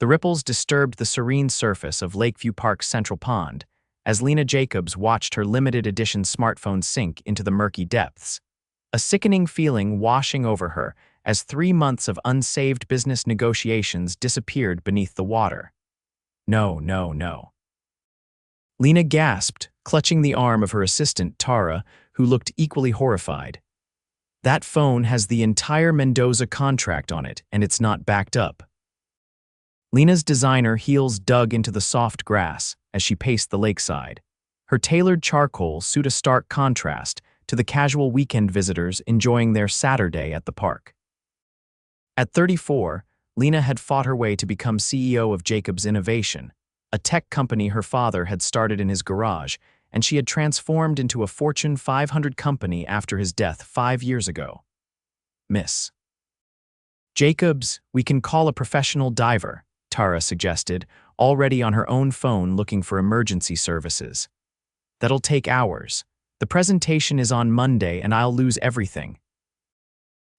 The ripples disturbed the serene surface of Lakeview Park's central pond as Lena Jacobs watched her limited edition smartphone sink into the murky depths. A sickening feeling washing over her as 3 months of unsaved business negotiations disappeared beneath the water. No, no, no. Lena gasped, clutching the arm of her assistant, Tara, who looked equally horrified. That phone has the entire Mendoza contract on it, and it's not backed up. Lena's designer heels dug into the soft grass as she paced the lakeside. Her tailored charcoal suit a stark contrast to the casual weekend visitors enjoying their Saturday at the park. At 34, Lena had fought her way to become CEO of Jacobs Innovation, a tech company her father had started in his garage, and she had transformed into a Fortune 500 company after his death 5 years ago. Miss Jacobs, we can call a professional diver, Tara suggested, already on her own phone looking for emergency services. That'll take hours. The presentation is on Monday and I'll lose everything.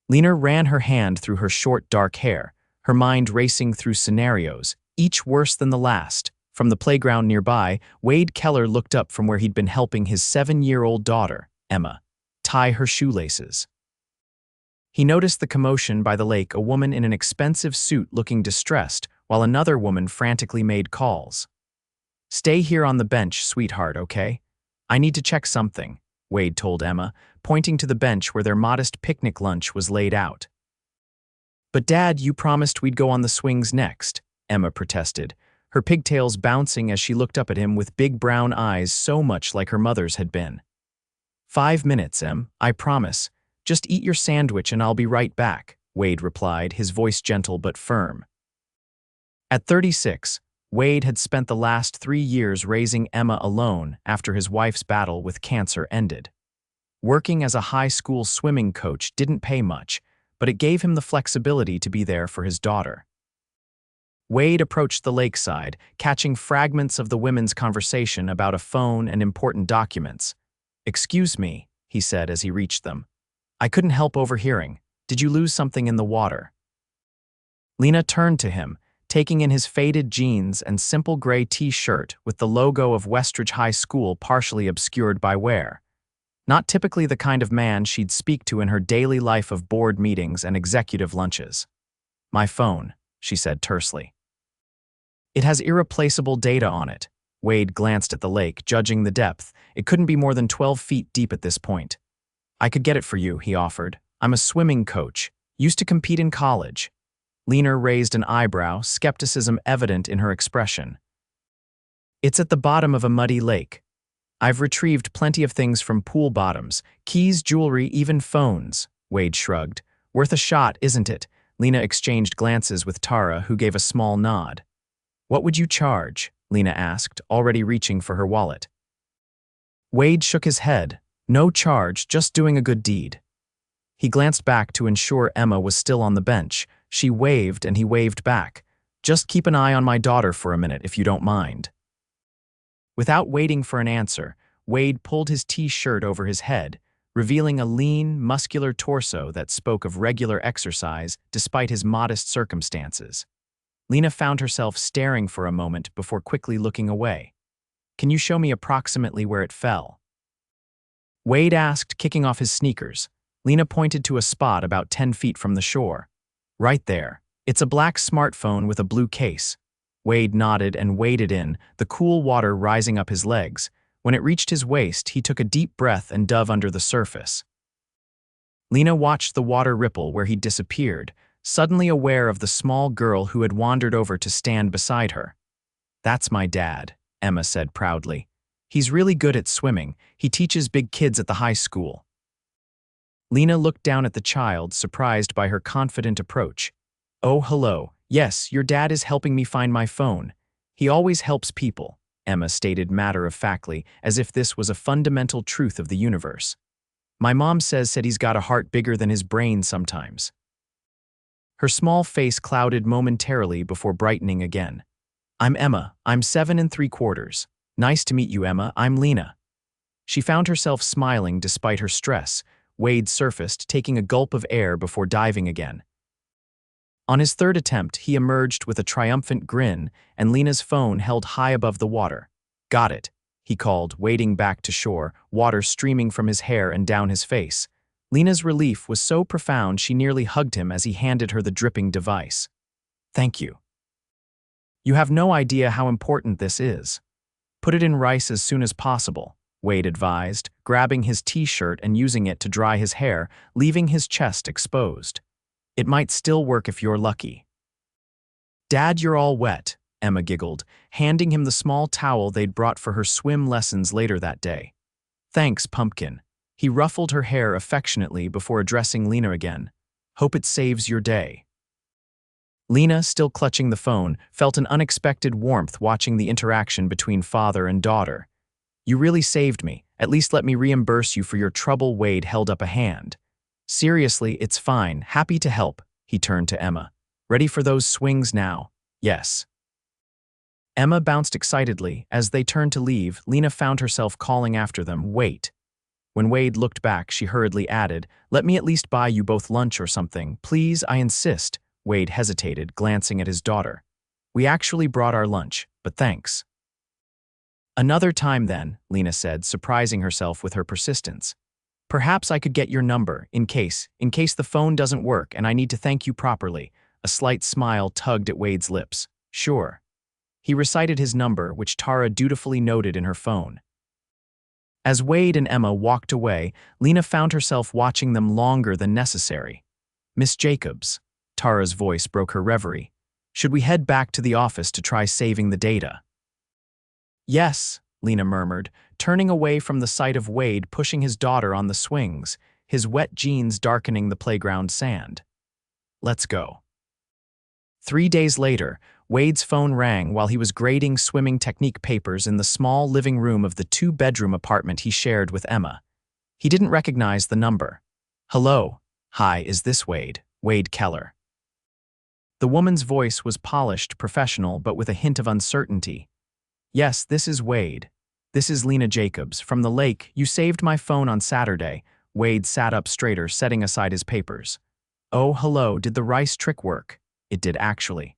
Lena ran her hand through her short, dark hair, her mind racing through scenarios, each worse than the last. From the playground nearby, Wade Keller looked up from where he'd been helping his 7-year-old daughter, Emma, tie her shoelaces. He noticed the commotion by the lake, a woman in an expensive suit looking distressed, while another woman frantically made calls. "Stay here on the bench, sweetheart, okay? I need to check something," Wade told Emma, pointing to the bench where their modest picnic lunch was laid out. "But Dad, you promised we'd go on the swings next," Emma protested, her pigtails bouncing as she looked up at him with big brown eyes so much like her mother's had been. "5 minutes, Em, I promise. Just eat your sandwich and I'll be right back," Wade replied, his voice gentle but firm. At 36, Wade had spent the last 3 years raising Emma alone after his wife's battle with cancer ended. Working as a high school swimming coach didn't pay much, but it gave him the flexibility to be there for his daughter. Wade approached the lakeside, catching fragments of the women's conversation about a phone and important documents. "Excuse me," he said as he reached them. "I couldn't help overhearing. Did you lose something in the water?" Lena turned to him, taking in his faded jeans and simple gray t-shirt with the logo of Westridge High School partially obscured by wear. Not typically the kind of man she'd speak to in her daily life of board meetings and executive lunches. "My phone," she said tersely. "It has irreplaceable data on it." Wade glanced at the lake, judging the depth. It couldn't be more than 12 feet deep at this point. "I could get it for you," he offered. "I'm a swimming coach. Used to compete in college." Lena raised an eyebrow, skepticism evident in her expression. "It's at the bottom of a muddy lake. I've retrieved plenty of things from pool bottoms, keys, jewelry, even phones," Wade shrugged. "Worth a shot, isn't it?" Lena exchanged glances with Tara, who gave a small nod. "What would you charge?" Lena asked, already reaching for her wallet. Wade shook his head. "No charge, just doing a good deed." He glanced back to ensure Emma was still on the bench. She waved and he waved back. "Just keep an eye on my daughter for a minute, if you don't mind." Without waiting for an answer, Wade pulled his t-shirt over his head, revealing a lean, muscular torso that spoke of regular exercise despite his modest circumstances. Lena found herself staring for a moment before quickly looking away. "Can you show me approximately where it fell?" Wade asked, kicking off his sneakers. Lena pointed to a spot about 10 feet from the shore. "Right there. It's a black smartphone with a blue case." Wade nodded and waded in, the cool water rising up his legs. When it reached his waist, he took a deep breath and dove under the surface. Lena watched the water ripple where he disappeared, suddenly aware of the small girl who had wandered over to stand beside her. "That's my dad," Emma said proudly. "He's really good at swimming. He teaches big kids at the high school." Lena looked down at the child, surprised by her confident approach. "Oh, hello. Yes, your dad is helping me find my phone. He always helps people," Emma stated matter-of-factly, as if this was a fundamental truth of the universe. "My mom said he's got a heart bigger than his brain sometimes." Her small face clouded momentarily before brightening again. "I'm Emma. I'm 7 3/4. Nice to meet you, Emma. I'm Lena." She found herself smiling despite her stress. Wade surfaced, taking a gulp of air before diving again. On his third attempt, he emerged with a triumphant grin, and Lena's phone held high above the water. "Got it," he called, wading back to shore, water streaming from his hair and down his face. Lena's relief was so profound she nearly hugged him as he handed her the dripping device. "Thank you. You have no idea how important this is. Put it in rice as soon as possible," Wade advised, grabbing his t-shirt and using it to dry his hair, leaving his chest exposed. "It might still work if you're lucky." "Dad, you're all wet," Emma giggled, handing him the small towel they'd brought for her swim lessons later that day. "Thanks, Pumpkin." He ruffled her hair affectionately before addressing Lena again. "Hope it saves your day." Lena, still clutching the phone, felt an unexpected warmth watching the interaction between father and daughter. "You really saved me. At least let me reimburse you for your trouble." Wade held up a hand. "Seriously, it's fine. Happy to help." He turned to Emma. "Ready for those swings now?" "Yes." Emma bounced excitedly. As they turned to leave, Lena found herself calling after them, "Wait." When Wade looked back, she hurriedly added, "Let me at least buy you both lunch or something. Please, I insist." Wade hesitated, glancing at his daughter. "We actually brought our lunch, but thanks." "Another time then," Lena said, surprising herself with her persistence. "Perhaps I could get your number, in case the phone doesn't work and I need to thank you properly." A slight smile tugged at Wade's lips. "Sure." He recited his number, which Tara dutifully noted in her phone. As Wade and Emma walked away, Lena found herself watching them longer than necessary. "Miss Jacobs," Tara's voice broke her reverie. "Should we head back to the office to try saving the data?" "Yes," Lena murmured, turning away from the sight of Wade pushing his daughter on the swings, his wet jeans darkening the playground sand. "Let's go." 3 days later, Wade's phone rang while he was grading swimming technique papers in the small living room of the 2-bedroom apartment he shared with Emma. He didn't recognize the number. "Hello. Hi, is this Wade? Wade Keller." The woman's voice was polished, professional, but with a hint of uncertainty. "Yes, this is Wade. This is Lena Jacobs. From the lake, you saved my phone on Saturday." Wade sat up straighter, setting aside his papers. "Oh, hello. Did the rice trick work?" "It did, actually."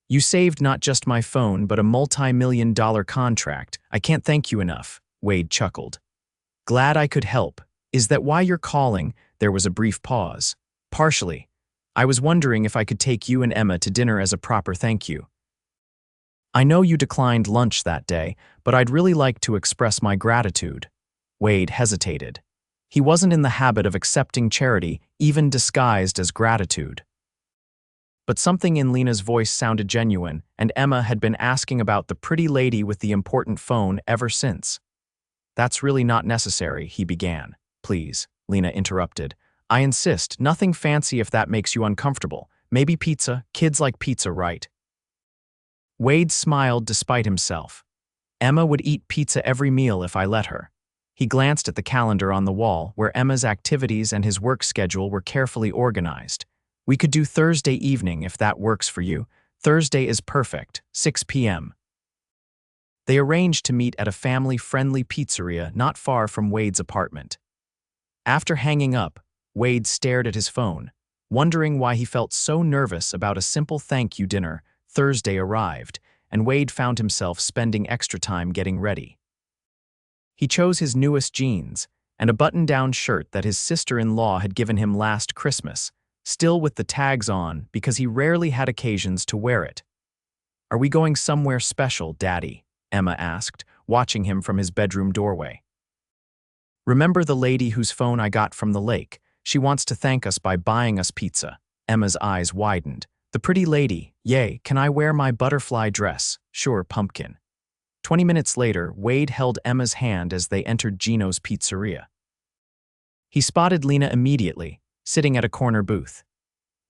"You saved not just my phone, but a multi-million-dollar contract. I can't thank you enough," Wade chuckled. "Glad I could help. Is that why you're calling?" There was a brief pause. "Partially. I was wondering if I could take you and Emma to dinner as a proper thank you. I know you declined lunch that day, but I'd really like to express my gratitude." Wade hesitated. He wasn't in the habit of accepting charity, even disguised as gratitude. But something in Lena's voice sounded genuine, and Emma had been asking about the pretty lady with the important phone ever since. "That's really not necessary," he began. "Please," Lena interrupted. "I insist, nothing fancy if that makes you uncomfortable. Maybe pizza. Kids like pizza, right?" Wade smiled despite himself. "Emma would eat pizza every meal if I let her." He glanced at the calendar on the wall, where Emma's activities and his work schedule were carefully organized. "We could do Thursday evening if that works for you." "Thursday is perfect, 6 p.m. They arranged to meet at a family-friendly pizzeria not far from Wade's apartment. After hanging up, Wade stared at his phone, wondering why he felt so nervous about a simple thank you dinner. Thursday arrived, and Wade found himself spending extra time getting ready. He chose his newest jeans and a button-down shirt that his sister-in-law had given him last Christmas, still with the tags on because he rarely had occasions to wear it. "Are we going somewhere special, Daddy?" Emma asked, watching him from his bedroom doorway. "Remember the lady whose phone I got from the lake? She wants to thank us by buying us pizza." Emma's eyes widened. "The pretty lady. Yay, can I wear my butterfly dress?" "Sure, Pumpkin." 20 minutes later, Wade held Emma's hand as they entered Gino's pizzeria. He spotted Lena immediately, sitting at a corner booth.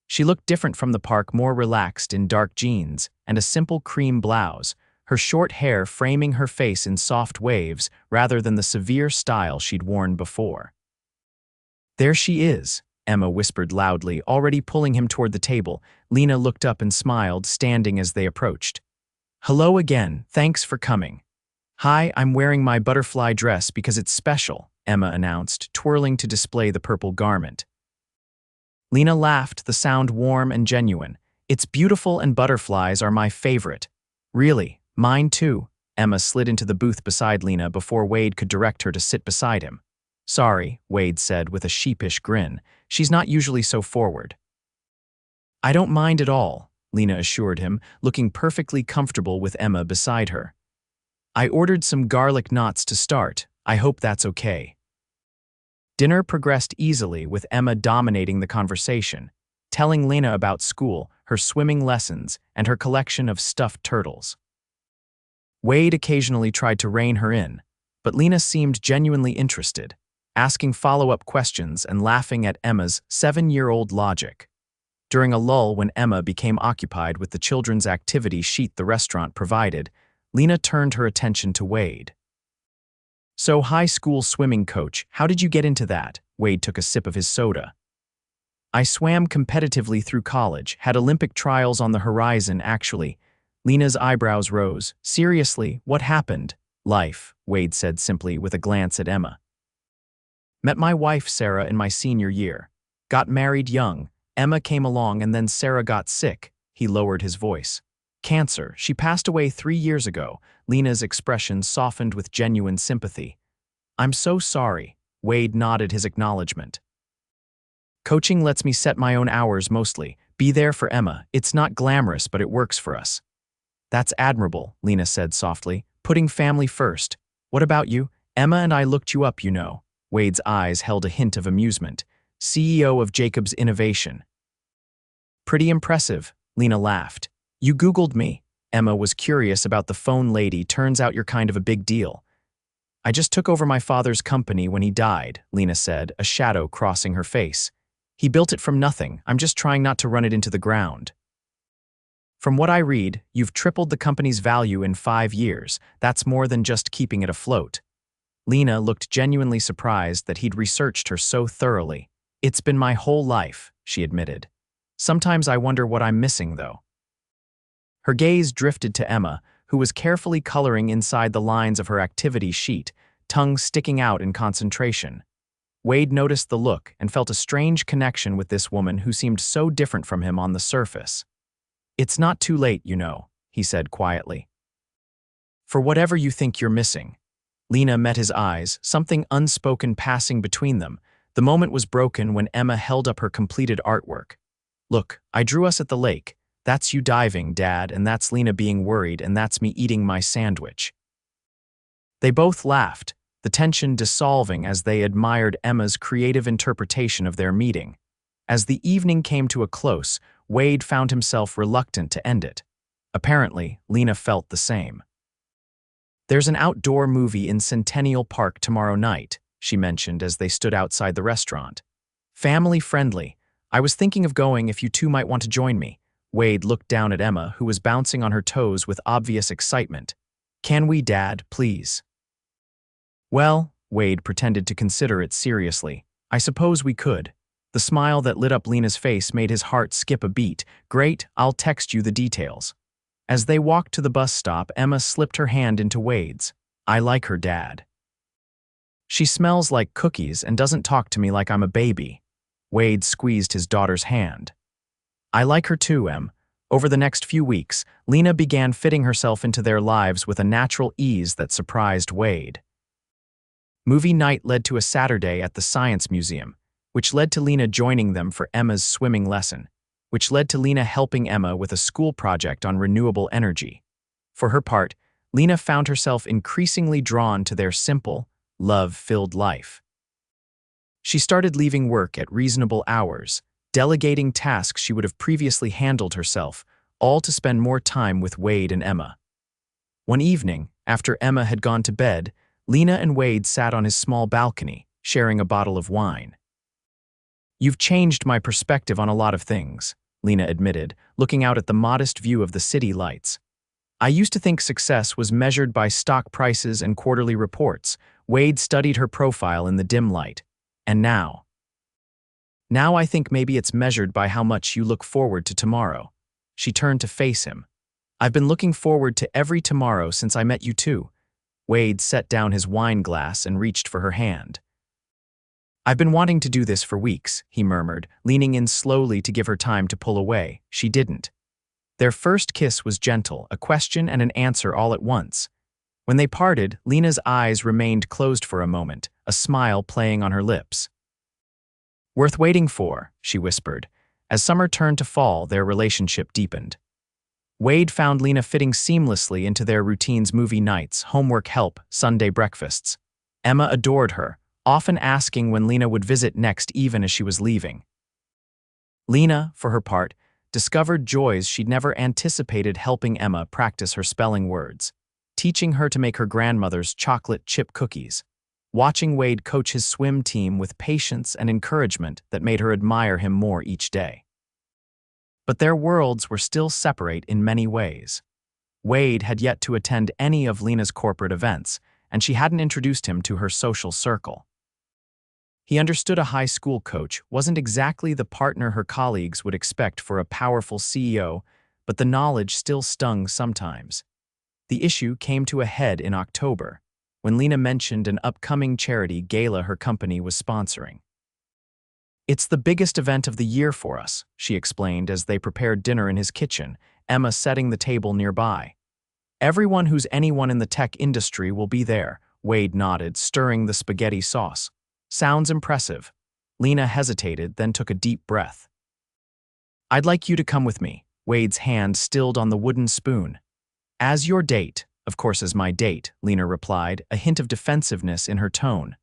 She looked different from the park, more relaxed in dark jeans and a simple cream blouse, her short hair framing her face in soft waves rather than the severe style she'd worn before. "There she is," Emma whispered loudly, already pulling him toward the table. Lena looked up and smiled, standing as they approached. "Hello again, thanks for coming." "Hi, I'm wearing my butterfly dress because it's special," Emma announced, twirling to display the purple garment. Lena laughed, the sound warm and genuine. It's beautiful and butterflies are my favorite. Really, mine too. Emma slid into the booth beside Lena before Wade could direct her to sit beside him. Sorry, Wade said with a sheepish grin. She's not usually so forward. I don't mind at all, Lena assured him, looking perfectly comfortable with Emma beside her. I ordered some garlic knots to start. I hope that's okay. Dinner progressed easily with Emma dominating the conversation, telling Lena about school, her swimming lessons, and her collection of stuffed turtles. Wade occasionally tried to rein her in, but Lena seemed genuinely interested, asking follow-up questions and laughing at Emma's 7-year-old logic. During a lull when Emma became occupied with the children's activity sheet the restaurant provided, Lena turned her attention to Wade. So, high school swimming coach, how did you get into that? Wade took a sip of his soda. I swam competitively through college, had Olympic trials on the horizon actually. Lena's eyebrows rose. Seriously, what happened? Life, Wade said simply with a glance at Emma. Met my wife Sarah in my senior year. Got married young. Emma came along and then Sarah got sick. He lowered his voice. Cancer. She passed away 3 years ago. Lena's expression softened with genuine sympathy. I'm so sorry. Wade nodded his acknowledgement. Coaching lets me set my own hours mostly. Be there for Emma. It's not glamorous, but it works for us. That's admirable, Lena said softly, putting family first. What about you? Emma and I looked you up, you know. Wade's eyes held a hint of amusement. CEO of Jacobs Innovation. Pretty impressive, Lena laughed. You Googled me. Emma was curious about the phone lady. Turns out you're kind of a big deal. I just took over my father's company when he died, Lena said, a shadow crossing her face. He built it from nothing. I'm just trying not to run it into the ground. From what I read, you've tripled the company's value in 5 years. That's more than just keeping it afloat. Lena looked genuinely surprised that he'd researched her so thoroughly. It's been my whole life, she admitted. Sometimes I wonder what I'm missing, though. Her gaze drifted to Emma, who was carefully coloring inside the lines of her activity sheet, tongue sticking out in concentration. Wade noticed the look and felt a strange connection with this woman who seemed so different from him on the surface. It's not too late, you know, he said quietly. For whatever you think you're missing. Lena met his eyes, something unspoken passing between them. The moment was broken when Emma held up her completed artwork. Look, I drew us at the lake. That's you diving, Dad, and that's Lena being worried, and that's me eating my sandwich. They both laughed, the tension dissolving as they admired Emma's creative interpretation of their meeting. As the evening came to a close, Wade found himself reluctant to end it. Apparently, Lena felt the same. There's an outdoor movie in Centennial Park tomorrow night, she mentioned as they stood outside the restaurant. Family friendly. I was thinking of going if you two might want to join me. Wade looked down at Emma, who was bouncing on her toes with obvious excitement. Can we, Dad, please? Well, Wade pretended to consider it seriously. I suppose we could. The smile that lit up Lena's face made his heart skip a beat. Great, I'll text you the details. As they walked to the bus stop, Emma slipped her hand into Wade's. I like her, Dad. She smells like cookies and doesn't talk to me like I'm a baby. Wade squeezed his daughter's hand. I like her too, Em. Over the next few weeks, Lena began fitting herself into their lives with a natural ease that surprised Wade. Movie night led to a Saturday at the Science Museum, which led to Lena joining them for Emma's swimming lesson, which led to Lena helping Emma with a school project on renewable energy. For her part, Lena found herself increasingly drawn to their simple, love-filled life. She started leaving work at reasonable hours, delegating tasks she would have previously handled herself, all to spend more time with Wade and Emma. One evening, after Emma had gone to bed, Lena and Wade sat on his small balcony, sharing a bottle of wine. You've changed my perspective on a lot of things, Lena admitted, looking out at the modest view of the city lights. I used to think success was measured by stock prices and quarterly reports. Wade studied her profile in the dim light. And now I think maybe it's measured by how much you look forward to tomorrow. She turned to face him. I've been looking forward to every tomorrow since I met you too. Wade set down his wine glass and reached for her hand. I've been wanting to do this for weeks, he murmured, leaning in slowly to give her time to pull away. She didn't. Their first kiss was gentle, a question and an answer all at once. When they parted, Lena's eyes remained closed for a moment, a smile playing on her lips. "Worth waiting for," she whispered. As summer turned to fall, their relationship deepened. Wade found Lena fitting seamlessly into their routines: movie nights, homework help, Sunday breakfasts. Emma adored her, often asking when Lena would visit next even as she was leaving. Lena, for her part, discovered joys she'd never anticipated, helping Emma practice her spelling words, teaching her to make her grandmother's chocolate chip cookies, watching Wade coach his swim team with patience and encouragement that made her admire him more each day. But their worlds were still separate in many ways. Wade had yet to attend any of Lena's corporate events, and she hadn't introduced him to her social circle. He understood a high school coach wasn't exactly the partner her colleagues would expect for a powerful CEO, but the knowledge still stung sometimes. The issue came to a head in October, when Lena mentioned an upcoming charity gala her company was sponsoring. "It's the biggest event of the year for us," she explained as they prepared dinner in his kitchen, Emma setting the table nearby. "Everyone who's anyone in the tech industry will be there," Wade nodded, stirring the spaghetti sauce. "Sounds impressive." Lena hesitated, then took a deep breath. "I'd like you to come with me," Wade's hand stilled on the wooden spoon. "As your date, of course as my date," Lena replied, a hint of defensiveness in her tone.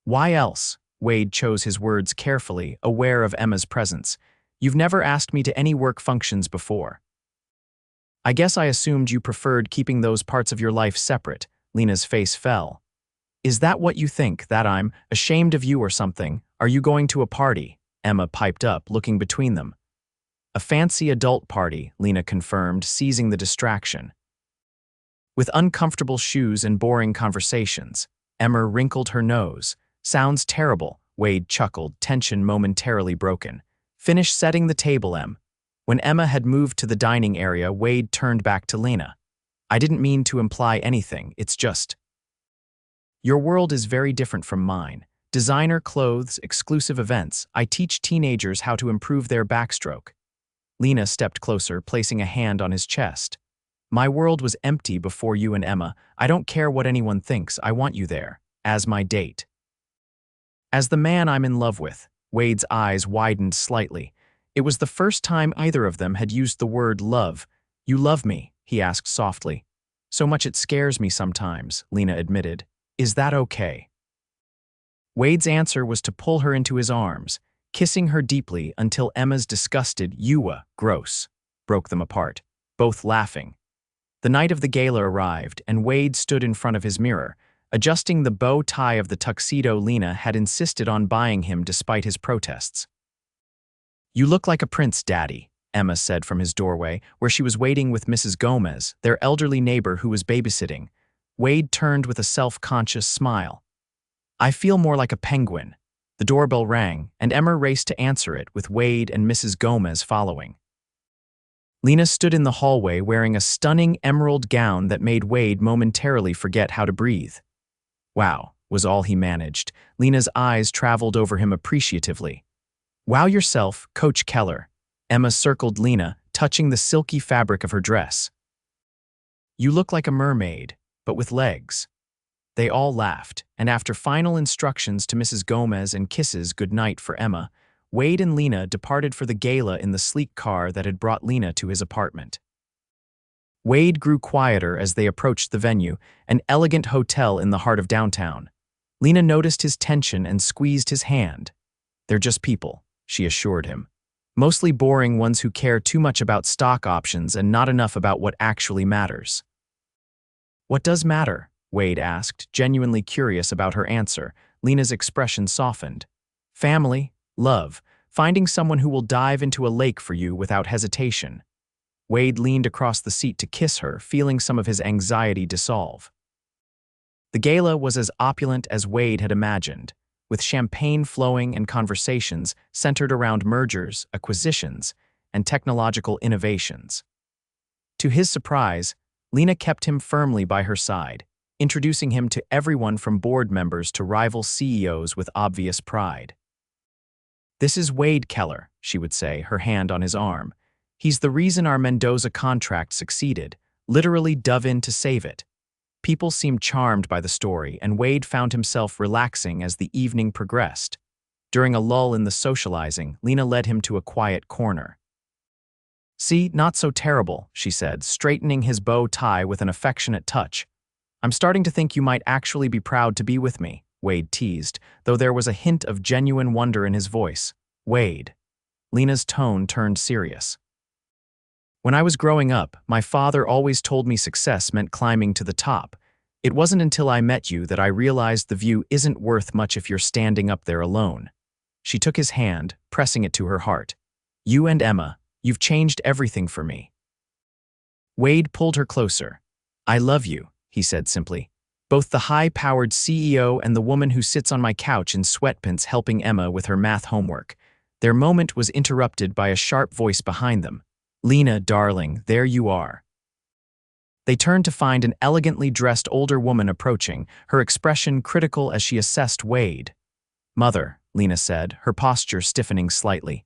"Why else?" Wade chose his words carefully, aware of Emma's presence. "You've never asked me to any work functions before." "I guess I assumed you preferred keeping those parts of your life separate." Lena's face fell. "Is that what you think, that I'm ashamed of you or something? Are you going to a party?" Emma piped up, looking between them. "A fancy adult party," Lena confirmed, seizing the distraction. "With uncomfortable shoes and boring conversations." Emma wrinkled her nose. "Sounds terrible," Wade chuckled, tension momentarily broken. "Finish setting the table, Em." When Emma had moved to the dining area, Wade turned back to Lena. "I didn't mean to imply anything, it's just, your world is very different from mine. Designer clothes, exclusive events. I teach teenagers how to improve their backstroke." Lena stepped closer, placing a hand on his chest. "My world was empty before you and Emma. I don't care what anyone thinks, I want you there, as my date. As the man I'm in love with." Wade's eyes widened slightly. It was the first time either of them had used the word love. "You love me?" he asked softly. "So much it scares me sometimes," Lena admitted. "Is that okay?" Wade's answer was to pull her into his arms, kissing her deeply until Emma's disgusted "Ewa, gross," broke them apart, both laughing. The night of the gala arrived, and Wade stood in front of his mirror, adjusting the bow tie of the tuxedo Lena had insisted on buying him despite his protests. "You look like a prince, Daddy," Emma said from his doorway, where she was waiting with Mrs. Gomez, their elderly neighbor who was babysitting. Wade turned with a self-conscious smile. "I feel more like a penguin." The doorbell rang, and Emma raced to answer it, with Wade and Mrs. Gomez following. Lena stood in the hallway wearing a stunning emerald gown that made Wade momentarily forget how to breathe. "Wow," was all he managed. Lena's eyes traveled over him appreciatively. "Wow yourself, Coach Keller." Emma circled Lena, touching the silky fabric of her dress. "You look like a mermaid, but with legs." They all laughed, and after final instructions to Mrs. Gomez and kisses goodnight for Emma, Wade and Lena departed for the gala in the sleek car that had brought Lena to his apartment. Wade grew quieter as they approached the venue, an elegant hotel in the heart of downtown. Lena noticed his tension and squeezed his hand. "They're just people," she assured him. "Mostly boring ones who care too much about stock options and not enough about what actually matters." "What does matter?" Wade asked, genuinely curious about her answer. Lena's expression softened. "Family, love, finding someone who will dive into a lake for you without hesitation." Wade leaned across the seat to kiss her, feeling some of his anxiety dissolve. The gala was as opulent as Wade had imagined, with champagne flowing and conversations centered around mergers, acquisitions, and technological innovations. To his surprise, Lena kept him firmly by her side, introducing him to everyone from board members to rival CEOs with obvious pride. "This is Wade Keller," she would say, her hand on his arm. "He's the reason our Mendoza contract succeeded, literally dove in to save it." People seemed charmed by the story, and Wade found himself relaxing as the evening progressed. During a lull in the socializing, Lena led him to a quiet corner. "See, not so terrible," she said, straightening his bow tie with an affectionate touch. "I'm starting to think you might actually be proud to be with me," Wade teased, though there was a hint of genuine wonder in his voice. "Wade." Lena's tone turned serious. "When I was growing up, my father always told me success meant climbing to the top. It wasn't until I met you that I realized the view isn't worth much if you're standing up there alone." She took his hand, pressing it to her heart. "You and Emma, you've changed everything for me." Wade pulled her closer. "I love you," he said simply. "Both the high-powered CEO and the woman who sits on my couch in sweatpants helping Emma with her math homework." Their moment was interrupted by a sharp voice behind them. "Lena, darling, there you are." They turned to find an elegantly dressed older woman approaching, her expression critical as she assessed Wade. "Mother," Lena said, her posture stiffening slightly.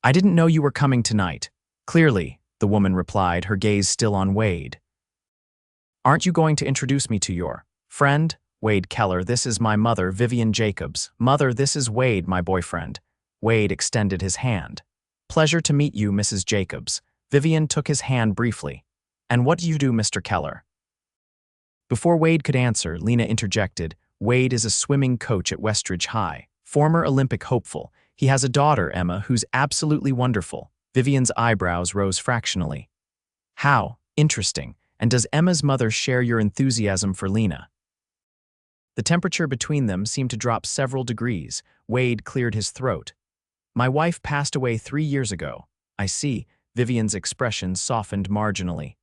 "I didn't know you were coming tonight." "Clearly," the woman replied, her gaze still on Wade. "Aren't you going to introduce me to your friend?" "Wade Keller, this is my mother, Lena Jacobs." "Mother, this is Wade, my boyfriend." Wade extended his hand. "Pleasure to meet you, Mrs. Jacobs." Vivian took his hand briefly. "And what do you do, Mr. Keller?" Before Wade could answer, Lena interjected, "Wade is a swimming coach at Westridge High, former Olympic hopeful. He has a daughter, Emma, who's absolutely wonderful." Vivian's eyebrows rose fractionally. "How interesting. And does Emma's mother share your enthusiasm for Lena?" The temperature between them seemed to drop several degrees. Wade cleared his throat. "My wife passed away 3 years ago." "I see." Vivian's expression softened marginally.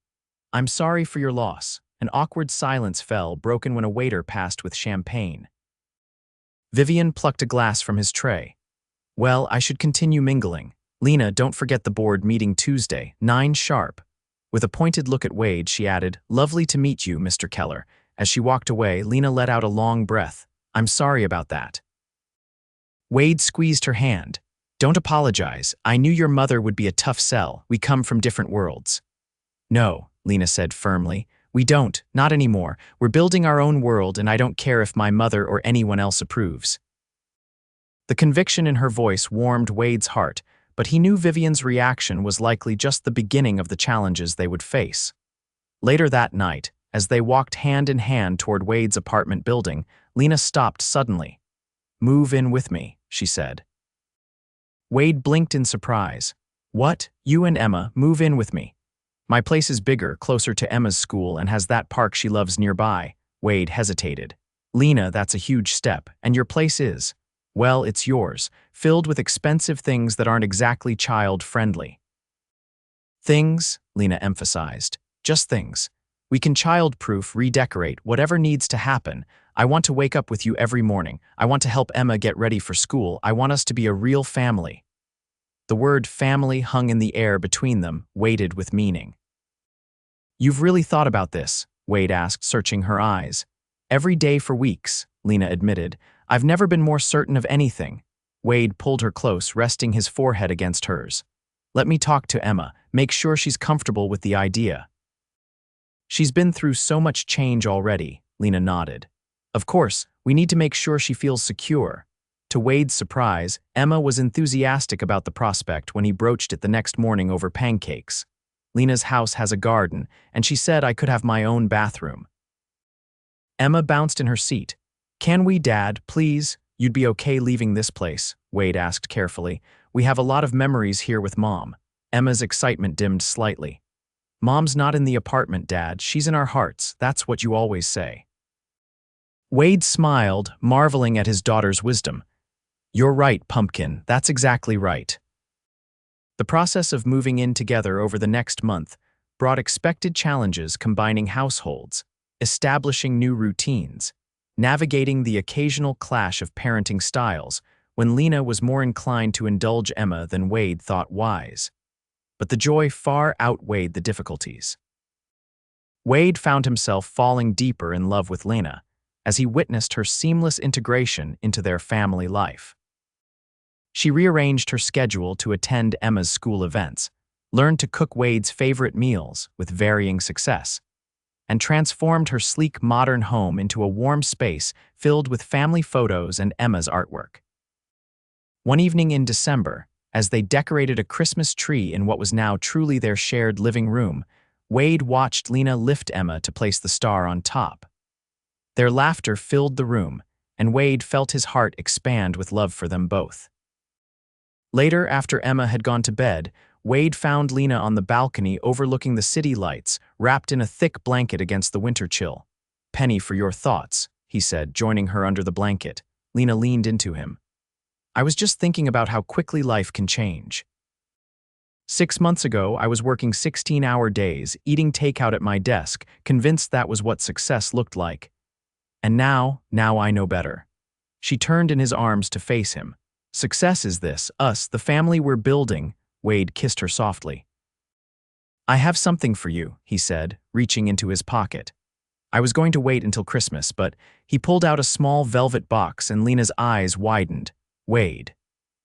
"I'm sorry for your loss." An awkward silence fell, broken when a waiter passed with champagne. Vivian plucked a glass from his tray. "Well, I should continue mingling. Lena, don't forget the board meeting Tuesday, 9 sharp." With a pointed look at Wade, she added, "Lovely to meet you, Mr. Keller." As she walked away, Lena let out a long breath. "I'm sorry about that." Wade squeezed her hand. "Don't apologize. I knew your mother would be a tough sell. We come from different worlds." "No," Lena said firmly. "We don't, not anymore. We're building our own world, and I don't care if my mother or anyone else approves." The conviction in her voice warmed Wade's heart, but he knew Vivian's reaction was likely just the beginning of the challenges they would face. Later that night, as they walked hand in hand toward Wade's apartment building, Lena stopped suddenly. "Move in with me," she said. Wade blinked in surprise. "What? You and Emma move in with me?" "My place is bigger, closer to Emma's school, and has that park she loves nearby." Wade hesitated. "Lena, that's a huge step, and your place is, well, it's yours, filled with expensive things that aren't exactly child-friendly." "Things," Lena emphasized. "Just things. We can child-proof, redecorate, whatever needs to happen. I want to wake up with you every morning. I want to help Emma get ready for school. I want us to be a real family." The word family hung in the air between them, weighted with meaning. "You've really thought about this?" Wade asked, searching her eyes. "Every day for weeks," Lena admitted. "I've never been more certain of anything." Wade pulled her close, resting his forehead against hers. "Let me talk to Emma, make sure she's comfortable with the idea." "She's been through so much change already," Lena nodded. "Of course, we need to make sure she feels secure." To Wade's surprise, Emma was enthusiastic about the prospect when he broached it the next morning over pancakes. "Lena's house has a garden, and she said I could have my own bathroom." Emma bounced in her seat. "Can we, Dad, please? You'd be okay leaving this place?" Wade asked carefully. "We have a lot of memories here with Mom." Emma's excitement dimmed slightly. "Mom's not in the apartment, Dad. She's in our hearts. That's what you always say." Wade smiled, marveling at his daughter's wisdom. "You're right, Pumpkin. That's exactly right." The process of moving in together over the next month brought expected challenges combining households, establishing new routines, navigating the occasional clash of parenting styles when Lena was more inclined to indulge Emma than Wade thought wise. But the joy far outweighed the difficulties. Wade found himself falling deeper in love with Lena as he witnessed her seamless integration into their family life. She rearranged her schedule to attend Emma's school events, learned to cook Wade's favorite meals with varying success, and transformed her sleek modern home into a warm space filled with family photos and Emma's artwork. One evening in December, as they decorated a Christmas tree in what was now truly their shared living room, Wade watched Lena lift Emma to place the star on top. Their laughter filled the room, and Wade felt his heart expand with love for them both. Later, after Emma had gone to bed, Wade found Lena on the balcony overlooking the city lights, wrapped in a thick blanket against the winter chill. "Penny for your thoughts," he said, joining her under the blanket. Lena leaned into him. "I was just thinking about how quickly life can change. 6 months ago, I was working 16-hour days, eating takeout at my desk, convinced that was what success looked like. And now I know better." She turned in his arms to face him. "Success is this, us, the family we're building." Wade kissed her softly. "I have something for you," he said, reaching into his pocket. I was going to wait until Christmas, but he pulled out a small velvet box and Lena's eyes widened. "Wade."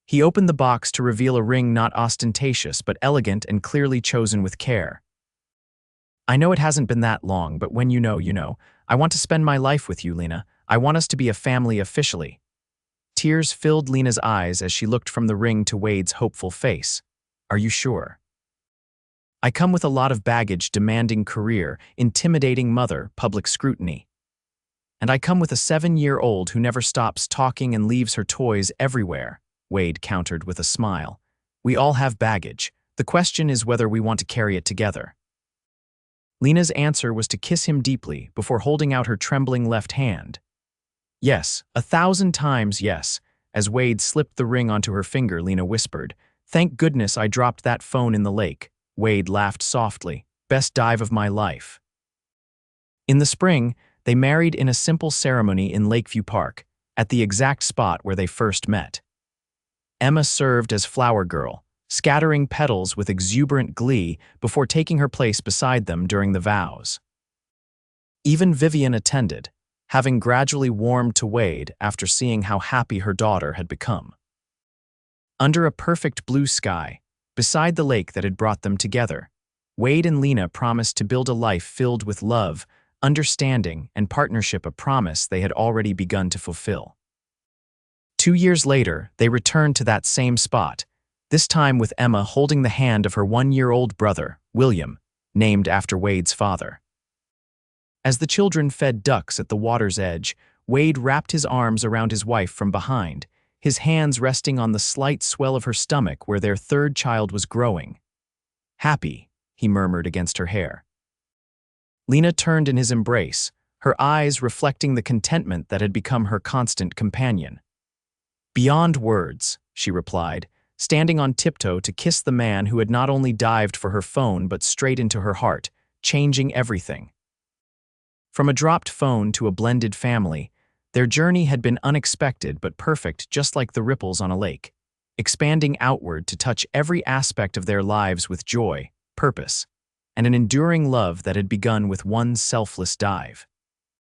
He opened the box to reveal a ring not ostentatious but elegant and clearly chosen with care. "I know it hasn't been that long, but when you know. I want to spend my life with you, Lena. I want us to be a family officially." Tears filled Lena's eyes as she looked from the ring to Wade's hopeful face. "Are you sure?" "I come with a lot of baggage, demanding career, intimidating mother, public scrutiny. And I come with a 7-year-old who never stops talking and leaves her toys everywhere," Wade countered with a smile. "We all have baggage. The question is whether we want to carry it together." Lena's answer was to kiss him deeply before holding out her trembling left hand. "Yes, 1,000 times yes." As Wade slipped the ring onto her finger, Lena whispered, "Thank goodness I dropped that phone in the lake." Wade laughed softly. "Best dive of my life." In the spring, they married in a simple ceremony in Lakeview Park, at the exact spot where they first met. Emma served as flower girl, scattering petals with exuberant glee before taking her place beside them during the vows. Even Vivian attended, having gradually warmed to Wade after seeing how happy her daughter had become. Under a perfect blue sky, beside the lake that had brought them together, Wade and Lena promised to build a life filled with love, understanding, and partnership, a promise they had already begun to fulfill. 2 years later, they returned to that same spot, this time with Emma holding the hand of her 1-year-old brother, William, named after Wade's father. As the children fed ducks at the water's edge, Wade wrapped his arms around his wife from behind, his hands resting on the slight swell of her stomach where their third child was growing. "Happy," he murmured against her hair. Lena turned in his embrace, her eyes reflecting the contentment that had become her constant companion. "Beyond words," she replied, standing on tiptoe to kiss the man who had not only dived for her phone but straight into her heart, changing everything. From a dropped phone to a blended family, their journey had been unexpected but perfect, just like the ripples on a lake, expanding outward to touch every aspect of their lives with joy, purpose, and an enduring love that had begun with one selfless dive.